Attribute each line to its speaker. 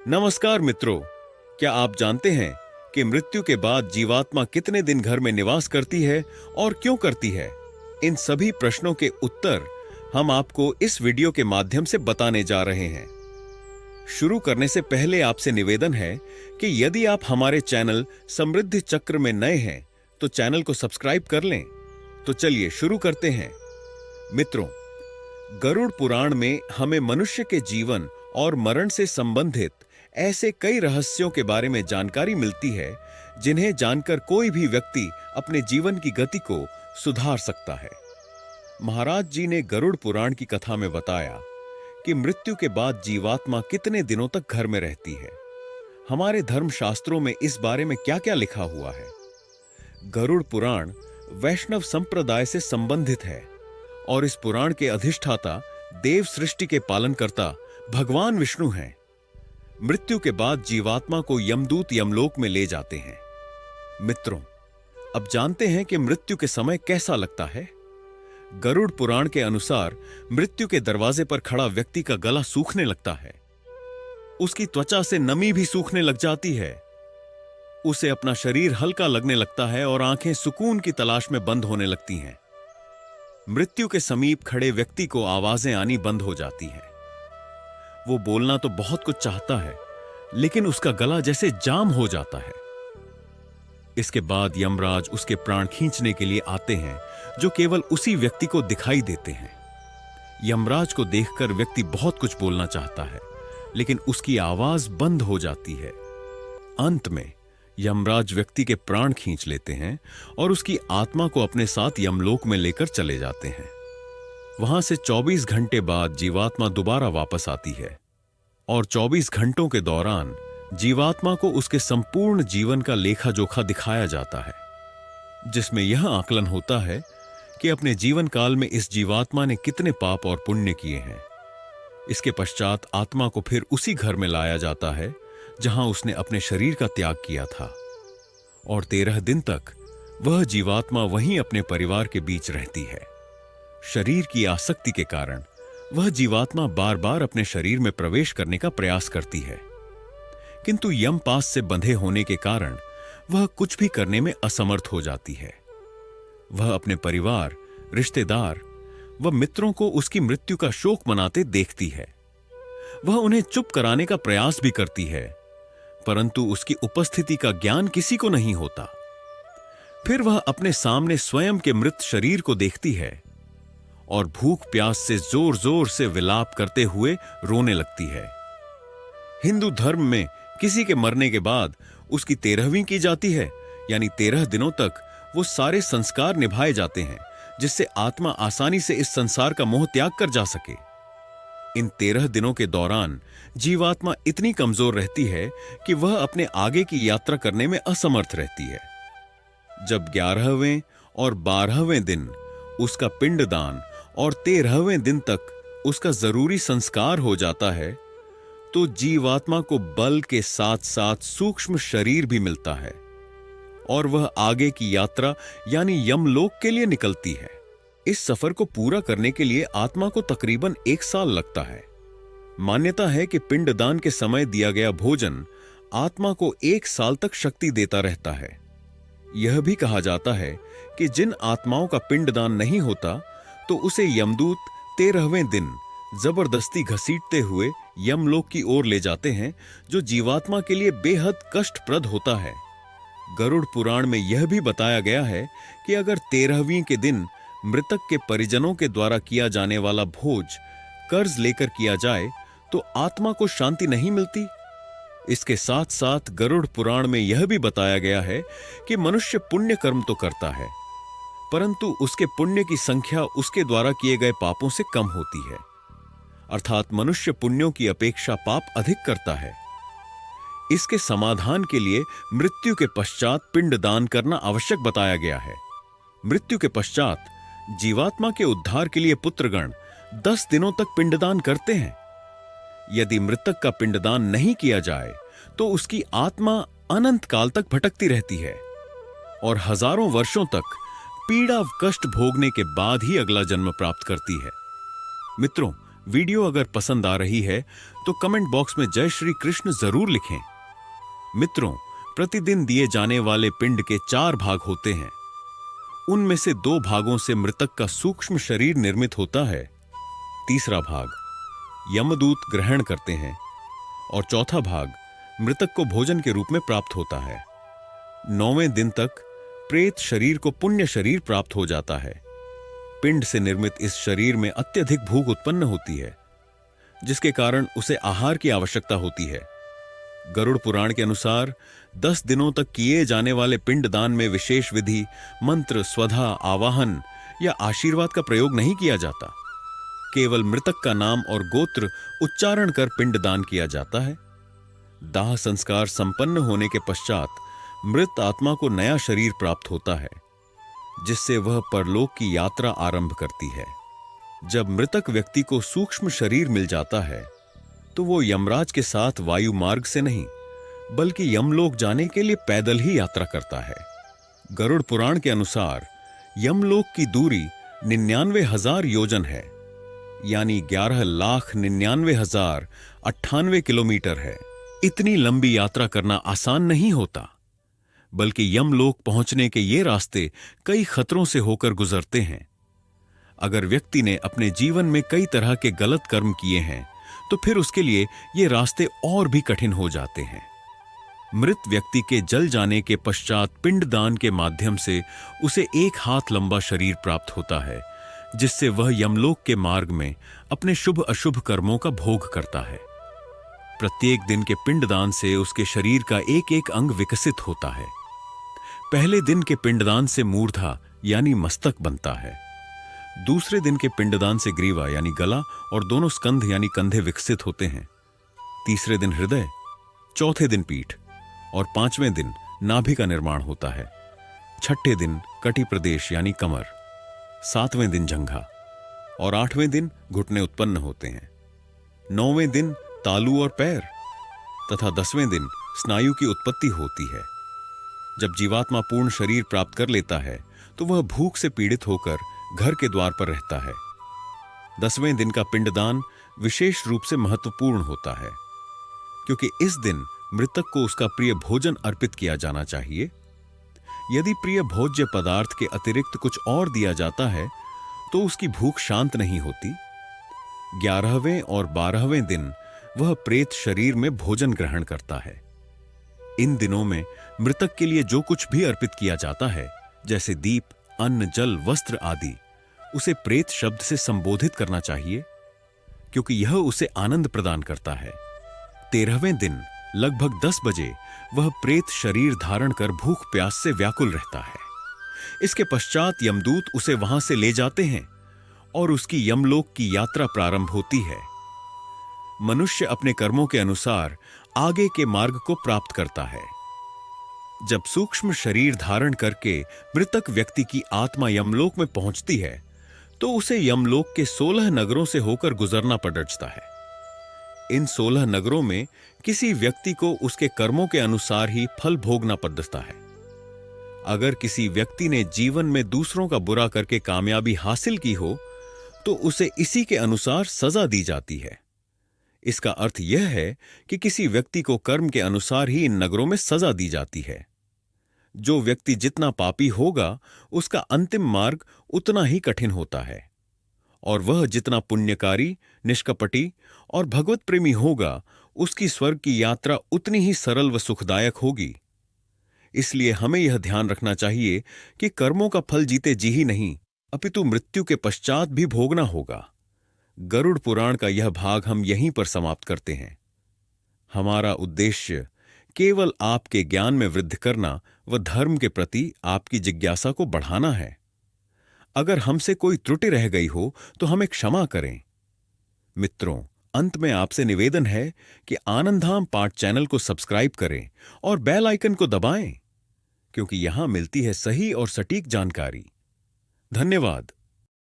Speaker 1: नमस्कार मित्रों, क्या आप जानते हैं कि मृत्यु के बाद जीवात्मा कितने दिन घर में निवास करती है और क्यों करती है? इन सभी प्रश्नों के उत्तर हम आपको इस वीडियो के माध्यम से बताने जा रहे हैं। शुरू करने से पहले आपसे निवेदन है कि यदि आप हमारे चैनल समृद्धि चक्र में नए हैं तो चैनल को सब्सक्राइब कर लें। तो चलिए शुरू करते हैं। मित्रों, गरुड़ पुराण में हमें मनुष्य के जीवन और मरण से संबंधित ऐसे कई रहस्यों के बारे में जानकारी मिलती है जिन्हें जानकर कोई भी व्यक्ति अपने जीवन की गति को सुधार सकता है। महाराज जी ने गरुड़ पुराण की कथा में बताया कि मृत्यु के बाद जीवात्मा कितने दिनों तक घर में रहती है। हमारे धर्मशास्त्रों में इस बारे में क्या-क्या लिखा हुआ है? गरुड़ पुराण वैष्णव संप्रदाय से संबंधित है और इस पुराण के अधिष्ठाता देव सृष्टि के पालनकर्ता भगवान विष्णु हैं। मृत्यु के बाद जीवात्मा को यमदूत यमलोक में ले जाते हैं। मित्रों, अब जानते हैं कि मृत्यु के समय कैसा लगता है। गरुड़ पुराण के अनुसार मृत्यु के दरवाजे पर खड़ा व्यक्ति का गला सूखने लगता है, उसकी त्वचा से नमी भी सूखने लग जाती है, उसे अपना शरीर हल्का लगने लगता है और आंखें सुकून की तलाश में बंद होने लगती हैं। मृत्यु के समीप खड़े व्यक्ति को आवाजें आनी बंद हो जाती हैं। वो बोलना तो बहुत कुछ चाहता है, लेकिन उसका गला जैसे जाम हो जाता है। इसके बाद यमराज उसके प्राण खींचने के लिए आते हैं, जो केवल उसी व्यक्ति को दिखाई देते हैं। यमराज को देखकर व्यक्ति बहुत कुछ बोलना चाहता है, लेकिन उसकी आवाज बंद हो जाती है। अंत में यमराज व्यक्ति के प्राण खींच लेते हैं और उसकी आत्मा को अपने साथ यमलोक में लेकर चले जाते हैं। वहां से 24 घंटे बाद जीवात्मा दोबारा वापस आती है और 24 घंटों के दौरान जीवात्मा को उसके संपूर्ण जीवन का लेखा जोखा दिखाया जाता है, जिसमें यह आकलन होता है कि अपने जीवन काल में इस जीवात्मा ने कितने पाप और पुण्य किए हैं। इसके पश्चात आत्मा को फिर उसी घर में लाया जाता है जहां उसने अपने शरीर का त्याग किया था, और 13 दिन तक वह जीवात्मा वहीं अपने परिवार के बीच रहती है। शरीर की आसक्ति के कारण वह जीवात्मा बार बार अपने शरीर में प्रवेश करने का प्रयास करती है, किंतु यमपास से बंधे होने के कारण वह कुछ भी करने में असमर्थ हो जाती है। वह अपने परिवार, रिश्तेदार व मित्रों को उसकी मृत्यु का शोक मनाते देखती है। वह उन्हें चुप कराने का प्रयास भी करती है, परंतु उसकी उपस्थिति का ज्ञान किसी को नहीं होता। फिर वह अपने सामने स्वयं के मृत शरीर को देखती है और भूख प्यास से जोर जोर से विलाप करते हुए रोने लगती है। हिंदू धर्म में किसी के मरने के बाद उसकी 13वीं की जाती है, यानी 13 दिनों तक वो सारे संस्कार निभाए जाते हैं, जिससे आत्मा आसानी से इस संसार का मोह त्याग कर जा सके। इन 13 दिनों के दौरान जीवात्मा इतनी कमजोर रहती है कि वह अपने आगे की यात्रा करने में असमर्थ रहती है। जब 11वें और 12वें दिन उसका पिंडदान और 13वें दिन तक उसका जरूरी संस्कार हो जाता है, तो जीवात्मा को बल के साथ साथ सूक्ष्म शरीर भी मिलता है और वह आगे की यात्रा यानी यमलोक के लिए निकलती है। इस सफर को पूरा करने के लिए आत्मा को तकरीबन 1 साल लगता है। मान्यता है कि पिंडदान के समय दिया गया भोजन आत्मा को 1 साल तक शक्ति देता रहता है। यह भी कहा जाता है कि जिन आत्माओं का पिंडदान नहीं होता तो उसे यमदूत 13वें दिन जबरदस्ती घसीटते हुए यमलोक की ओर ले जाते हैं, जो जीवात्मा के लिए बेहद कष्टप्रद होता है। गरुड़ पुराण में यह भी बताया गया है कि अगर 13वीं के दिन मृतक के परिजनों के द्वारा किया जाने वाला भोज कर्ज लेकर किया जाए तो आत्मा को शांति नहीं मिलती। इसके साथ साथ गरुड़ पुराण में यह भी बताया गया है कि मनुष्य पुण्य कर्म तो करता है, परंतु उसके पुण्य की संख्या उसके द्वारा किए गए पापों से कम होती है। अर्थात मनुष्य पुण्यों की अपेक्षा पाप अधिक करता है। इसके समाधान के लिए मृत्यु के पश्चात पिंडदान करना आवश्यक बताया गया है। मृत्यु के पश्चात जीवात्मा के उद्धार के लिए पुत्रगण 10 दिनों तक पिंडदान करते हैं। यदि मृतक का पिंडदान नहीं किया जाए तो उसकी आत्मा अनंत काल तक भटकती रहती है और हजारों वर्षों तक पीड़ा कष्ट भोगने के बाद ही अगला जन्म प्राप्त करती है। मित्रों, वीडियो अगर पसंद आ रही है तो तो कमेंट बॉक्स में जय श्री कृष्ण जरूर लिखें। मित्रों, प्रतिदिन दिए जाने वाले पिंड के 4 भाग होते हैं। उनमें से 2 भागों से मृतक का सूक्ष्म शरीर निर्मित होता है। तीसरा भाग यमदूत ग्रहण करते हैं और चौथा भाग मृतक को भोजन के रूप में प्राप्त होता है। 9वें दिन तक प्रेत शरीर को पुण्य शरीर प्राप्त हो जाता है। पिंड से निर्मित इस शरीर में अत्यधिक भूख उत्पन्न होती है, जिसके कारण उसे आहार की आवश्यकता होती है। गरुड़ पुराण के अनुसार 10 दिनों तक किए जाने वाले पिंडदान में विशेष विधि, मंत्र, स्वधा, आवाहन या आशीर्वाद का प्रयोग नहीं किया जाता। केवल मृतक का नाम और गोत्र उच्चारण कर पिंडदान किया जाता है। दाह संस्कार संपन्न होने के पश्चात मृत आत्मा को नया शरीर प्राप्त होता है, जिससे वह परलोक की यात्रा आरंभ करती है। जब मृतक व्यक्ति को सूक्ष्म शरीर मिल जाता है तो वो यमराज के साथ वायु मार्ग से नहीं, बल्कि यमलोक जाने के लिए पैदल ही यात्रा करता है। गरुड़ पुराण के अनुसार यमलोक की दूरी 99,000 योजन है, यानी 11,99,098 किलोमीटर है। इतनी लंबी यात्रा करना आसान नहीं होता, बल्कि यमलोक पहुंचने के ये रास्ते कई खतरों से होकर गुजरते हैं। अगर व्यक्ति ने अपने जीवन में कई तरह के गलत कर्म किए हैं तो फिर उसके लिए ये रास्ते और भी कठिन हो जाते हैं। मृत व्यक्ति के जल जाने के पश्चात पिंडदान के माध्यम से उसे 1 हाथ लंबा शरीर प्राप्त होता है, जिससे वह यमलोक के मार्ग में अपने शुभ अशुभ कर्मों का भोग करता है। प्रत्येक दिन के पिंडदान से उसके शरीर का एक एक अंग विकसित होता है। पहले दिन के पिंडदान से मूर्धा यानी मस्तक बनता है। दूसरे दिन के पिंडदान से ग्रीवा यानी गला और दोनों स्कंध यानी कंधे विकसित होते हैं। तीसरे दिन हृदय, चौथे दिन पीठ और 5वें दिन नाभि का निर्माण होता है। 6ठे दिन कटी प्रदेश यानी कमर, 7वें दिन जंघा और 8वें दिन घुटने उत्पन्न होते हैं। 9वें दिन तालू और पैर तथा 10वें दिन स्नायु की उत्पत्ति होती है। जब जीवात्मा पूर्ण शरीर प्राप्त कर लेता है तो वह भूख से पीड़ित होकर घर के द्वार पर रहता है। 10वें दिन का पिंडदान विशेष रूप से महत्वपूर्ण होता है, क्योंकि इस दिन मृतक को उसका प्रिय भोजन अर्पित किया जाना चाहिए। यदि प्रिय भोज्य पदार्थ के अतिरिक्त कुछ और दिया जाता है तो उसकी भूख शांत नहीं होती। 11वें और 12वें दिन वह प्रेत शरीर में भोजन ग्रहण करता है। इन दिनों में मृतक के लिए जो कुछ भी अर्पित किया जाता है, जैसे दीप, अन्न, जल, वस्त्र आदि, उसे प्रेत शब्द से संबोधित करना चाहिए, क्योंकि यह उसे आनंद प्रदान करता है। 13वें दिन लगभग 10 बजे वह प्रेत शरीर धारण कर भूख प्यास से व्याकुल रहता है। इसके पश्चात यमदूत उसे वहां से ले जाते हैं और उसकी यमलोक की यात्रा प्रारंभ होती है। मनुष्य अपने कर्मों के अनुसार आगे के मार्ग को प्राप्त करता है। जब सूक्ष्म शरीर धारण करके मृतक व्यक्ति की आत्मा यमलोक में पहुंचती है तो उसे यमलोक के 16 नगरों से होकर गुजरना पड़ता है। इन 16 नगरों में किसी व्यक्ति को उसके कर्मों के अनुसार ही फल भोगना पड़ता है। अगर किसी व्यक्ति ने जीवन में दूसरों का बुरा करके कामयाबी हासिल की हो तो उसे इसी के अनुसार सजा दी जाती है। इसका अर्थ यह है कि किसी व्यक्ति को कर्म के अनुसार ही इन नगरों में सजा दी जाती है। जो व्यक्ति जितना पापी होगा उसका अंतिम मार्ग उतना ही कठिन होता है, और वह जितना पुण्यकारी, निष्कपटी और भगवत प्रेमी होगा उसकी स्वर्ग की यात्रा उतनी ही सरल व सुखदायक होगी। इसलिए हमें यह ध्यान रखना चाहिए कि कर्मों का फल जीते जी ही नहीं, अपितु मृत्यु के पश्चात भी भोगना होगा। गरुड़ पुराण का यह भाग हम यहीं पर समाप्त करते हैं। हमारा उद्देश्य केवल आपके ज्ञान में वृद्धि करना व धर्म के प्रति आपकी जिज्ञासा को बढ़ाना है। अगर हमसे कोई त्रुटि रह गई हो तो हमें क्षमा करें। मित्रों, अंत में आपसे निवेदन है कि आनंदधाम पाठ चैनल को सब्सक्राइब करें और बेल आइकन को दबाएं, क्योंकि यहां मिलती है सही और सटीक जानकारी। धन्यवाद।